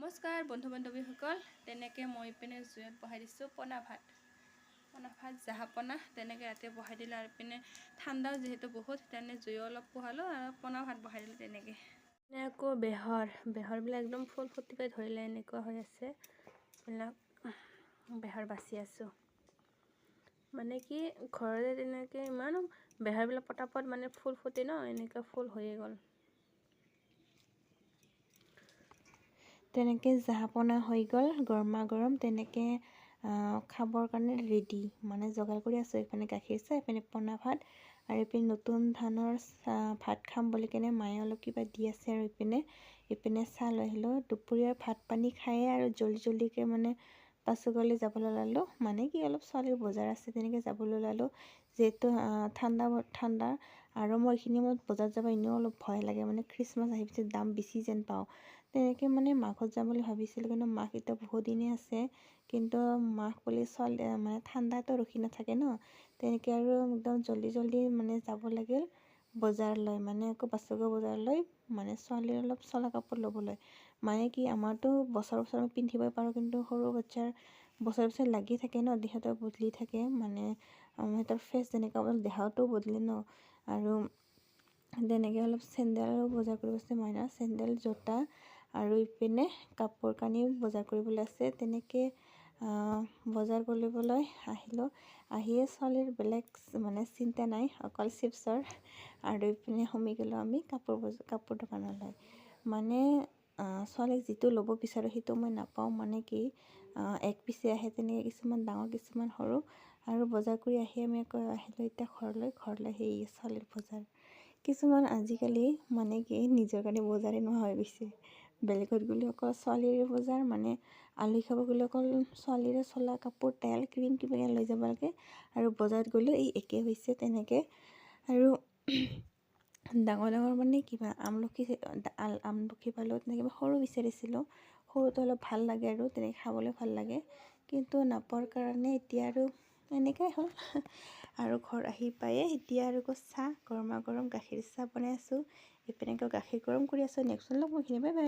নমস্কাৰ বন্ধু বান্ধৱীসকল, তেনেকৈ মই পিনে জুইত বহাই দিছোঁ পনা ভাত জাহাপনা তেনেকৈ ৰাতি বহাই দিলোঁ। আৰু পিনে ঠাণ্ডাও যিহেতু বহুত, তেনে জুইও অলপ পোহালোঁ আৰু পনা ভাত বহাই দিলোঁ। তেনেকৈ আকৌ বেহৰবিলাক একদম ফুল ফুটিব ধৰিলে, এনেকুৱা হৈ আছে। এইবিলাক বেহৰ বাচি আছোঁ, মানে কি ঘৰতে তেনেকৈ ইমান বেহৰবিলাক পটাপট মানে ফুল ফুটে ন, এনেকুৱা ফুল হৈয়ে গ'ল। তেনেকৈ জাহাপনা হৈ গ'ল গৰমা গৰম। তেনেকৈ খাবৰ কাৰণে ৰেডি, মানে যোগাৰ কৰি আছোঁ। এইপিনে গাখীৰ চাহ, এইপিনে পনা ভাত, আৰু এইপিনে নতুন ধানৰ ভাত খাম বুলি কেনে মায়ে অলপ কিবা দি আছে। আৰু এইপিনে চাহ লৈ আহিলোঁ। দুপৰীয়াৰ ভাত পানী খায়ে আৰু জল্দিকৈ মানে পাছুগলৈ যাবলৈ ওলালোঁ। মানে কি অলপ ছোৱালীৰ বজাৰ আছে, তেনেকৈ যাবলৈ ওলালোঁ। যিহেতু ঠাণ্ডা আৰু মই এইখিনি সময়ত বজাৰ যাব এনেও অলপ ভয় লাগে, মানে খ্ৰীষ্টমাছ আহি পিছত দাম বেছি যেন পাওঁ। তেনেকৈ মানে মাঘত যাম বুলি ভাবিছিলোঁ, কিন্তু মাঘ এতিয়া বহুত দিনেই আছে। কিন্তু মাঘ বুলি ছোৱালী মানে ঠাণ্ডাটো ৰখি নাথাকে ন, তেনেকৈ আৰু একদম জল্দি মানে যাব লাগিল বজাৰলৈ, মানে আকৌ বাছুগা বজাৰলৈ, মানে ছোৱালীৰ অলপ চলা কাপোৰ ল'বলৈ। মানে কি আমাৰতো বছৰ আমি পিন্ধিবই পাৰোঁ, কিন্তু সৰু বাচ্ছাৰ বছৰ লাগি থাকে ন, দেহাটো বদলি থাকে, মানে সিহঁতৰ ফেচ যেনেকুৱা অলপ দেহাটো বদলে ন। আৰু তেনেকৈ অলপ চেণ্ডেলো বজাৰ কৰিব আছে, মাইনাৰ চেণ্ডেল জোতা, আৰু ইপিনে কাপোৰ কানিও বজাৰ কৰিবলৈ আছে। তেনেকৈ বজাৰ কৰিবলৈ আহিলোঁ। আহিয়ে ছোৱালীৰ বেলেগ মানে চিন্তা নাই, অকল চিপছৰ। আৰু ইপিনে সোমাই গ'লোঁ আমি কাপোৰ দোকানলৈ। মানে ছোৱালীক যিটো ল'ব বিচাৰোঁ সেইটো মই নাপাওঁ, মানে কি এক পিছে আহে, তেনেকৈ কিছুমান ডাঙৰ কিছুমান সৰু। আৰু বজাৰ কৰি আহি আমি আকৌ আহিলোঁ এতিয়া ঘৰলৈ সেই ছোৱালীৰ বজাৰ। কিছুমান আজিকালি মানে কি নিজৰ কাৰণে বজাৰে নোহোৱা হৈ গৈছে। বেলেগত গ'লে অকল ছোৱালীৰে বজাৰ, মানে আলহী খাব গ'লে অকল ছোৱালীৰে চলা কাপোৰ, তেল, ক্ৰীম কিবা লৈ যাব লাগে। আৰু বজাৰত গ'লেও এই একে হৈছে তেনেকৈ। আৰু ডাঙৰ মানে কিবা আমলখি পালোঁ, তেনেকৈ সৰু বিচাৰিছিলোঁ। সৰুটো অলপ ভাল লাগে আৰু তেনেকৈ খাবলৈ ভাল লাগে, কিন্তু নাপোৱাৰ কাৰণে এতিয়া আৰু এনেকৈ হ'ল। আৰু ঘৰ আহি পায়ে এতিয়া আৰু চাহ গৰমা গৰম গাখীৰ চাহ বনাই আছোঁ। ইপিনে গাখীৰ গৰম কৰি আছোঁ। নেক্সট লগ মই বাই বাই।